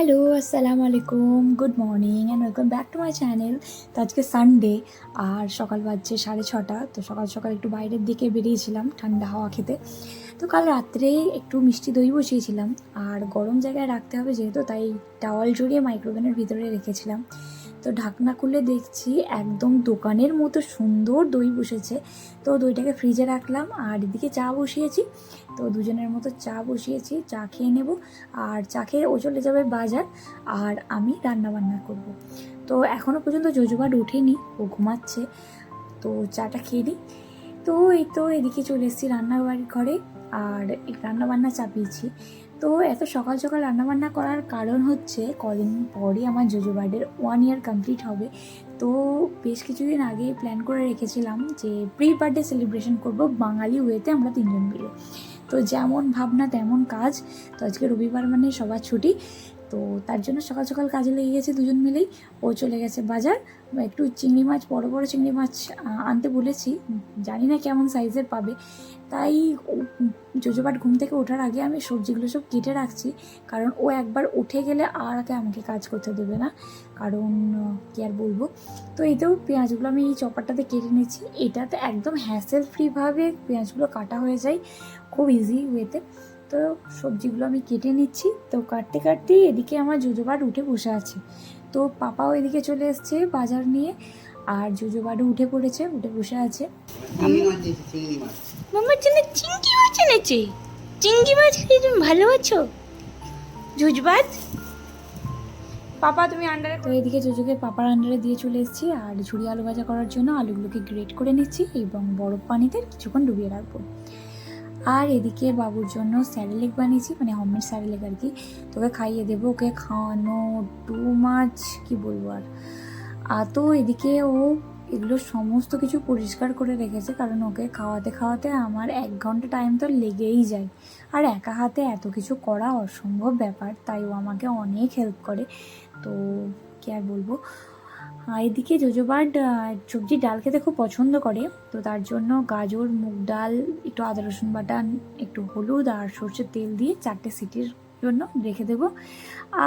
Hello, আসসালামু আলাইকুম, good morning and welcome back to my channel. তো আজকে সানডে আর সকাল বাজছে 6:30। তো সকাল সকাল একটু বাইরের দিকে বেরিয়েছিলাম ঠান্ডা হাওয়া খেতে। তো কাল রাত্রে একটু মিষ্টি দই বসিয়েছিলাম, আর গরম জায়গায় রাখতে হবে যেহেতু, তাই টাওয়াল জড়িয়ে মাইক্রোওভেনের ভিতরে রেখেছিলাম। তো ঢাকনা খুলে দেখছি একদম দোকানের মতো সুন্দর দই বসেছে। তো দইটাকে ফ্রিজে রাখলাম, আর এদিকে চা বসিয়েছি। তো দুজনের মতো চা বসিয়েছি, চা খেয়ে নেব। আর চা খেয়ে ও চলে যাবে বাজার, আর আমি রান্না বান্না করব। তো এখনও পর্যন্ত জজুবাট ওঠেনি, ও ঘুমাচ্ছে। তো চাটা খেয়ে নিই। তো এই তো এদিকে চলে এসেছি রান্নাবাড়ির ঘরে, আর এই রান্নাবান্না চাপিয়েছি। তো এত সকাল সকাল রান্নাবান্না করার কারণ হচ্ছে, কদিন পরই আমার জোজো বার্থডের 1 ইয়ার কমপ্লিট হবে। তো বেশ কিছুদিন আগে প্ল্যান করে রেখেছিলাম যে প্রি বার্থডে সেলিব্রেশন করব বাঙালি ওয়েতে, আমরা তিনজন মিলে। তো যেমন ভাবনা তেমন কাজ। তো আজকে রবিবার মানে সবার ছুটি। তো তার জন্য সকাল সকাল কাজে লেগে গেছে দুজন মিলেই। ও চলে গেছে বাজার, একটু চিংড়ি মাছ, বড় বড় চিংড়ি মাছ আনতে বলেছি। জানি না কেমন সাইজের পাবে, তাই জোজোবাট ঘুম থেকে ওঠার আগে আমি সবজিগুলো সব কেটে রাখছি। কারণ ও একবার উঠে গেলে আর আগে আমাকে কাজ করতে দেবে না, কারণ কি আর বলবো। তো এইতেও পেঁয়াজগুলো আমি এই চপারটাতে কেটে নিচ্ছি। এটাতে একদম হ্যাসেল ফ্রিভাবে পেঁয়াজগুলো কাটা হয়ে যায়, খুব ইজি ওয়েতে। তো সবজিগুলো আমি কেটে নিচ্ছি। তো কাটতে কাটতেই এদিকে আমার জোজোবাট উঠে বসে আছে। তো পাপাও এদিকে চলে এসছে বাজার নিয়ে, আর জোজোবাটও উঠে পড়েছে, উঠে বসে আছে। মামার জন্য চিংড়ি মাছ এনেছে। চিংড়ি মাছ খেয়ে তুমি ভালো আছো জোজবাট? পাপা তুমি আন্ডারে। তো এদিকে জোজোকে পাপার আন্ডারে দিয়ে চলে এসেছি, আর ঝুড়ি আলু ভাজা করার জন্য আলুগুলোকে গ্রেট করে নিচ্ছি এবং বরফ পানিতে কিছুক্ষণ ডুবিয়ে রাখবো। আর এদিকে বাবুর জন্য স্যারেলেক বানিয়েছি, মানে হোমমেড স্যারেলেক আর কি। তোকে খাইয়ে দেবো, ওকে খাওয়ানো টু মাছ, কি বলবো আর। তো এদিকে ও এগুলো সমস্ত কিছু পরিষ্কার করে রেখেছে, কারণ ওকে খাওয়াতে খাওয়াতে আমার 1 ঘন্টা টাইম তো লেগেই যায়। আর একা হাতে এত কিছু করা অসম্ভব ব্যাপার, তাই ও আমাকে অনেক হেল্প করে। তো কি আর বলবো। এদিকে জোজোবার্ড সবজি ডাল খেতে খুব পছন্দ করে। তো তার জন্য গাজর, মুগ ডাল, একটু আদা রসুন বাটা, একটু হলুদ আর সর্ষের তেল দিয়ে 4টে সিটির জন্য রেখে দেবো।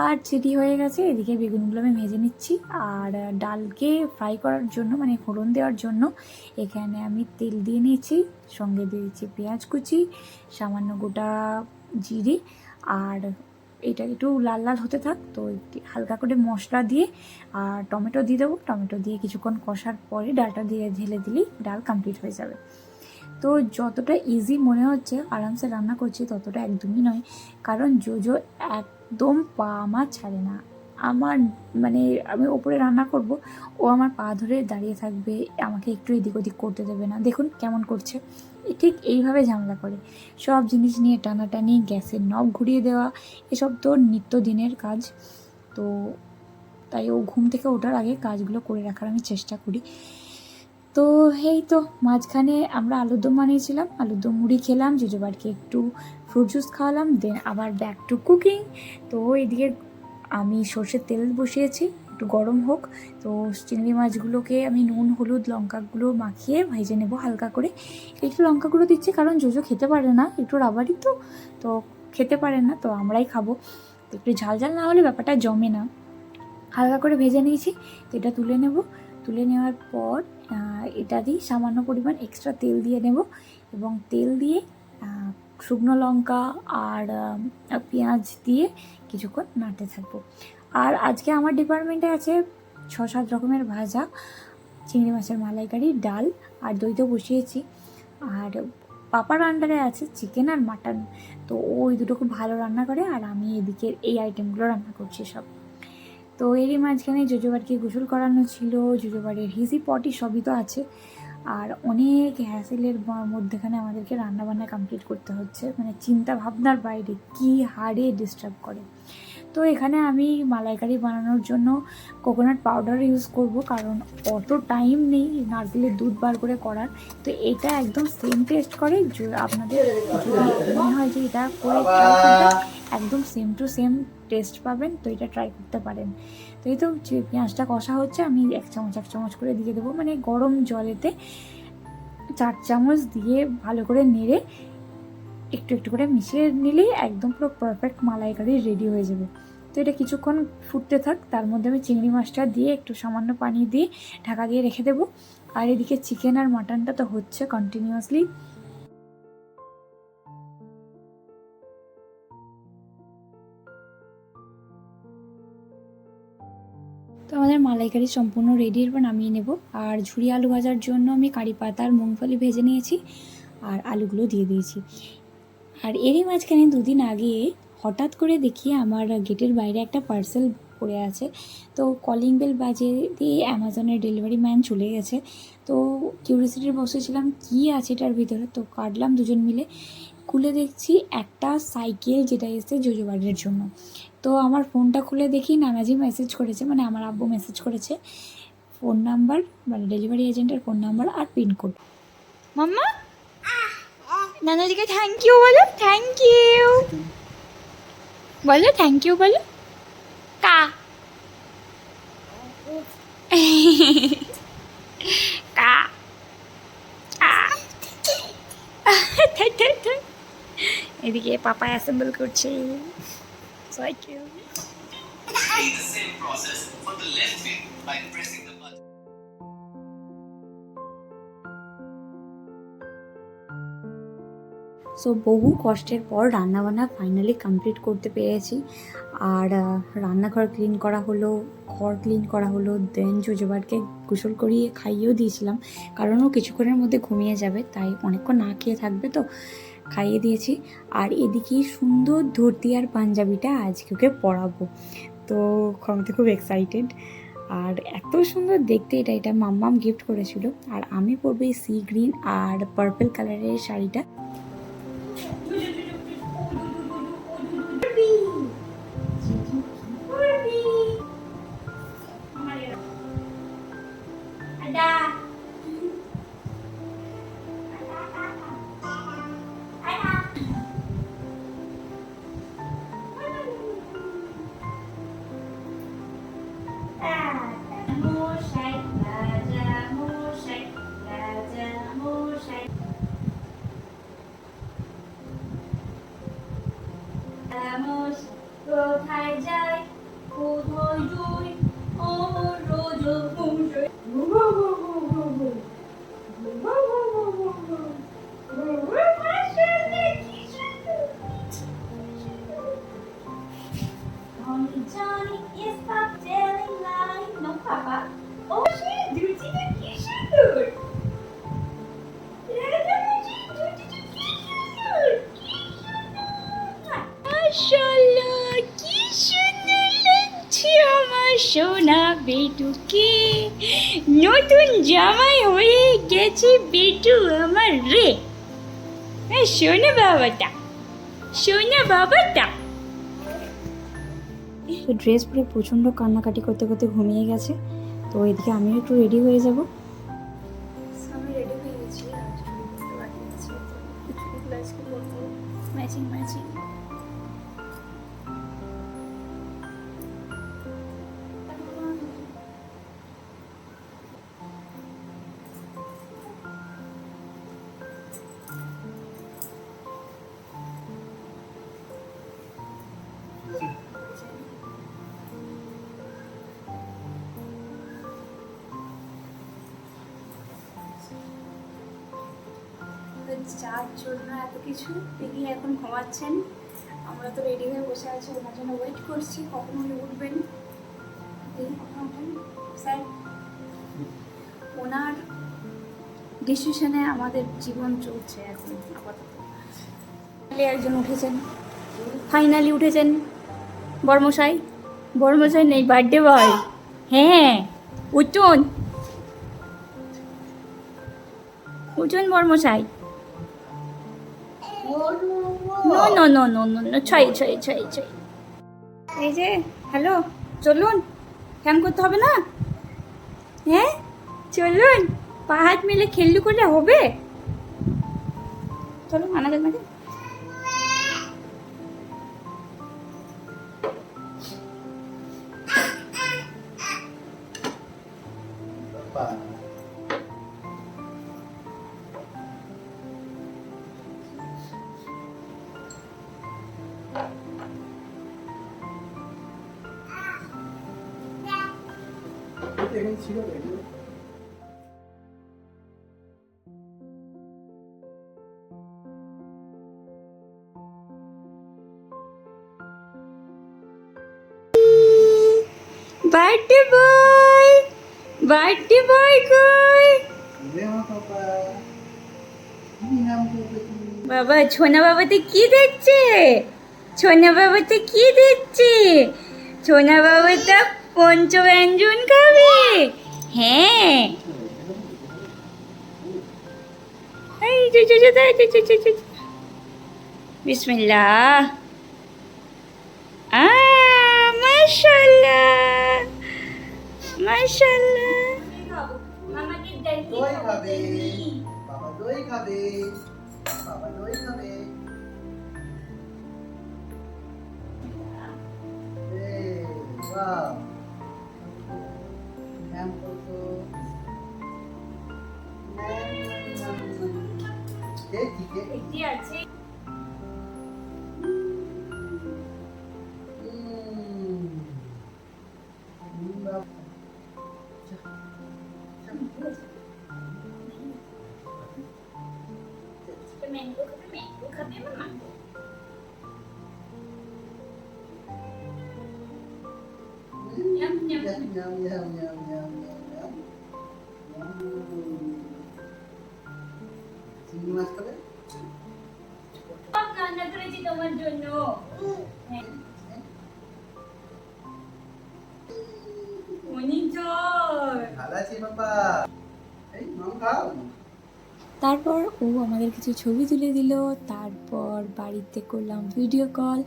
আর চিটি হয়ে গেছে, এদিকে বেগুনগুলো আমি ভেজে নিচ্ছি। আর ডালকে ফ্রাই করার জন্য, মানে ফোড়ন দেওয়ার জন্য, এখানে আমি তেল দিয়ে নিয়েছি, সঙ্গে দিয়েছি পেঁয়াজ কুচি, সামান্য গোটা জিরে। আর এটা একটু লাল লাল হতে থাক, তো হালকা করে মশলা দিয়ে আর টমেটো দিয়ে দেবো। টমেটো দিয়ে কিছুক্ষণ কষার পরে ডালটা দিয়ে ঢেলে দিলেই ডাল কমপ্লিট হয়ে যাবে। তো যতটা ইজি মনে হচ্ছে আরামসে রান্না করছি, ততটা একদমই নয়। কারণ জোজো একদম পা আমার ছাড়ে না। আমার মানে আমি ওপরে রান্না করব, ও আমার পা ধরে দাঁড়িয়ে থাকবে, আমাকে একটু এদিক ওদিক করতে দেবে না। দেখুন কেমন করছে, ঠিক এইভাবে ঝামেলা করে। সব জিনিস নিয়ে টানাটানি, গ্যাসের নব ঘুরিয়ে দেওয়া, এসব তো নিত্যদিনের কাজ। তো তাই ও ঘুম থেকে ওঠার আগে কাজগুলো করে রাখার আমি চেষ্টা করি। তো এই তো মাঝখানে আমরা আলুর দম বানিয়েছিলাম, আলুর দম মুড়ি খেলাম, জুজোবারকে একটু ফ্রুট জুস খাওয়ালাম, দেন আবার ব্যাক টু কুকিং। তো এদিকে আমি সর্ষের তেল বসিয়েছি, একটু গরম হোক। তো চিংড়ি মাছগুলোকে আমি নুন, হলুদ, লঙ্কাগুলো মাখিয়ে ভেজে নেব হালকা করে। একটু লঙ্কাগুলো দিচ্ছি কারণ জোজো খেতে পারে না, একটু রাবারই তো, তো খেতে পারে না, তো আমরাই খাবো। তো একটু ঝাল ঝাল না হলে ব্যাপারটা জমে না। হালকা করে ভেজে নিয়েছি, তো এটা তুলে নেব। তুলে নেওয়ার পর এটা দিয়ে সামান্য পরিমাণ এক্সট্রা তেল দিয়ে নেব, এবং তেল দিয়ে শুকনো লঙ্কা আর পেঁয়াজ দিয়ে কিছুক্ষণ নাড়তে থাকবো। আর আজকে আমার ডিপার্টমেন্টে আছে 6-7 রকমের ভাজা, চিংড়ি মাছের মালাইকারি, ডাল আর দই তো বসিয়েছি। আর পাপার আন্ডারে আছে চিকেন আর মাটন। তো ওই দুটো খুব ভালো রান্না করে, আর আমি এদিকের এই আইটেমগুলো রান্না করছি সব। তো এরই মাঝখানে জোজোবারকে গোসল করানো ছিল, জোজোবারের হিসি পটি সবই তো আছে। আর অনেক হ্যাসেলের মধ্যেখানে আমাদেরকে রান্নাবান্না কমপ্লিট করতে হচ্ছে, মানে চিন্তা ভাবনার বাইরে, কি হারে ডিস্টার্ব করে। তো এখানে আমি মালাইকারি বানানোর জন্য কোকোনাট পাউডার ইউজ করব, কারণ অত টাইম নেই নারকেলের দুধ বার করে করার। তো এটা একদম সেম টেস্ট করে। আপনাদের যদি মনে হয় যে এটা করে ট্রাই করবেন, একদম সেম টু সেম টেস্ট পাবেন, তো এটা ট্রাই করতে পারেন। তো এই তো যে পেঁয়াজটা কষা হচ্ছে, আমি 1 চামচ করে দিয়ে দেবো, মানে গরম জলেতে 4 চামচ দিয়ে ভালো করে নেড়ে একটু একটু করে মিশিয়ে নিলেই একদম পুরো পারফেক্ট মালাইকারি রেডি হয়ে যাবে। তো এটা কিছুক্ষণ ফুটতে থাক, তার মধ্যে আমি চিংড়ি মাছটা দিয়ে একটু সামান্য পানি দিয়ে ঢাকা দিয়ে রেখে দেবো। আর এদিকে চিকেন আর মাটনটা তো হচ্ছে কন্টিনিউয়াসলি। তো আমাদের মালাইকারি সম্পূর্ণ রেডি, এরপর নামিয়ে নেব। আর ঝুরি আলু ভাজার জন্য আমি কারি পাতা আর মুংফলি ভেজে নিয়েছি আর আলুগুলো দিয়ে দিয়েছি। আর এরই মাঝখানে দুদিন আগে হঠাৎ করে দেখি আমার গেটের বাইরে একটা পার্সেল পড়ে আছে। তো কলিং বেল বাজে দিয়ে অ্যামাজনের ডেলিভারি ম্যান চলে গেছে। তো কিউরিয়াসিটির বসেছিলাম কী আছে এটার ভিতরে, তো কাটলাম দুজন মিলে, খুলে দেখছি একটা সাইকেল যেটা এসেছে জোজোবাড়ির জন্য। তো আমার ফোনটা খুলে দেখি নানাজি মেসেজ করেছে, মানে আমার আব্বু মেসেজ করেছে, ফোন নাম্বার মানে ডেলিভারি এজেন্টের ফোন নাম্বার আর পিনকোড। মাম্মা নানাজিকে থ্যাংক ইউ বলো, থ্যাংক ইউ বলো, থ্যাংক ইউ বলো। কা কা এদিকে পাপা অ্যাসেম্বল করছে সাইকেল। সো বহু কষ্টের পর রান্নাবান্না ফাইনালি কমপ্লিট করতে পেরেছি। আর রান্নাঘর ক্লিন করা হলো, ঘর ক্লিন করা হলো, দেন জোজোবারকে গোসল করিয়ে খাইয়েও দিয়েছিলাম, কারণ ও কিছুক্ষণের মধ্যে ঘুমিয়ে যাবে, তাই অনেকক্ষণ না খেয়ে থাকবে, তো খাইয়ে দিয়েছি। আর এদিকে সুন্দর ধুতি আর পাঞ্জাবিটা আজকে ওকে পরাবো, তো আমি তো খুব এক্সাইটেড। আর এত সুন্দর দেখতে, এটা মাম্মাম গিফট করেছিল। আর আমি পরবো এই সি গ্রিন আর পার্পল কালারের শাড়িটা। কোথায় যায় কোথায় জয় ও রোজ Johnny is not telling lies. No, Papa. Oh, shit, Druchita কি সুন্দর। মাশাআল্লাহ, কি সুন্দর লাগছে আমার সোনা বেটুকে। নতুন জামাই হয়ে গেছে বেটু আমার রে। সোনা বাবাটা, সোনা বাবাটা। তো ড্রেস পরে প্রচণ্ড কান্নাকাটি করতে করতে ঘুমিয়ে গেছে। তো এদিকে আমিও একটু রেডি হয়ে যাব। আমি রেডি হয়ে গেছি, ম্যাচিং ম্যাচিং। যার জন্য এত কিছু, তিনি এখন ঘুমাচ্ছেন, আমরা তো রেডি হয়ে বসে আছি, ওনার জন্য ওয়েট করছি কখন উনি উঠবেন। স্যার, ওনার ডিসিশনে আমাদের জীবন চলছে এখন আপাতত। একজন উঠেছেন, ফাইনালি উঠেছেন বর্মশাই। বর্মশাই নেই, বার্থডে বয়। হ্যাঁ উঠুন, উঠুন বর্মশাই। No no no no no no, ছয় ছয় ছয় ছয়। এই যে হ্যালো, চলুন, ফ্যান করতে হবে না? হ্যাঁ চলুন, পা হাত মিলে খেললু করলে হবে। চলুন আনাদের মাঝে। বার্থডে বয়, বার্থডে বয় কই? বাবা ছোনা বাবাতে কি দিচ্ছে? ছোনা বাবাতে কি দিচ্ছে? ছোনা বাবাটা পঞ্চব্যঞ্জন খাবে। হ্যাঁ এই যে বিসমিল্লাহ। মাশাআল্লাহ মাশাআল্লাহ। মামাকে দই খাবে, বাবা দই খাবে, বাবা দই খাবে। বাহ, ম্যাম করতো এটি আছে। ম্যাঙ্গো খাবে মামা। চিংড়ি মাছ খাবে? রান্না করেছি তোমার জন্য। ভালো আছি বাবা। এই মাম খাও। তারপর ও আমাদের কিছু ছবি তুলে দিল, তারপর বাড়িতে করলাম ভিডিও কল।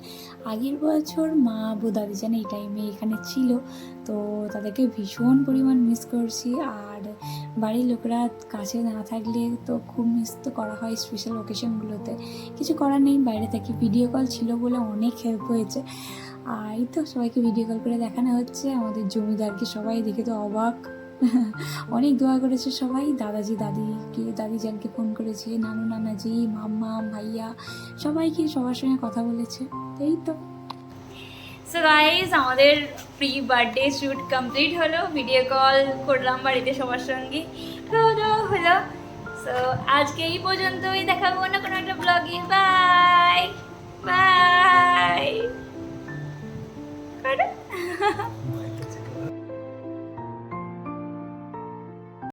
আগের বছর মা আবু দাদিজান এই টাইমে এখানে ছিল, তো তাদেরকে ভীষণ পরিমাণ মিস করছি। আর বাড়ির লোকরা কাছে না থাকলে তো খুব মিস তো করা হয় স্পেশাল অকেশনগুলোতে। কিছু করার নেই, বাইরে থেকে ভিডিও কল ছিল বলে অনেক হেল্প হয়েছে। আর এই তো সবাইকে ভিডিও কল করে দেখানো হচ্ছে। আমাদের জমিদারকে সবাই দেখে তো অবাক। অনেক দোয়া করেছে সবাই। দাদাজি দাদিজানকে ফোন করেছে, নানু নানাজি, মাম্মা ভাইয়া সবাইকে, সবার সঙ্গে কথা বলেছে। এই তো সো গাইস, আমাদের প্রি বার্থডে শ্যুট কমপ্লিট হলো। ভিডিও কল করলাম বাড়িতে সবার সঙ্গে, হলো। সো আজকে এই পর্যন্তই, দেখাবো না কোনো একটা ব্লগে। Bye bye.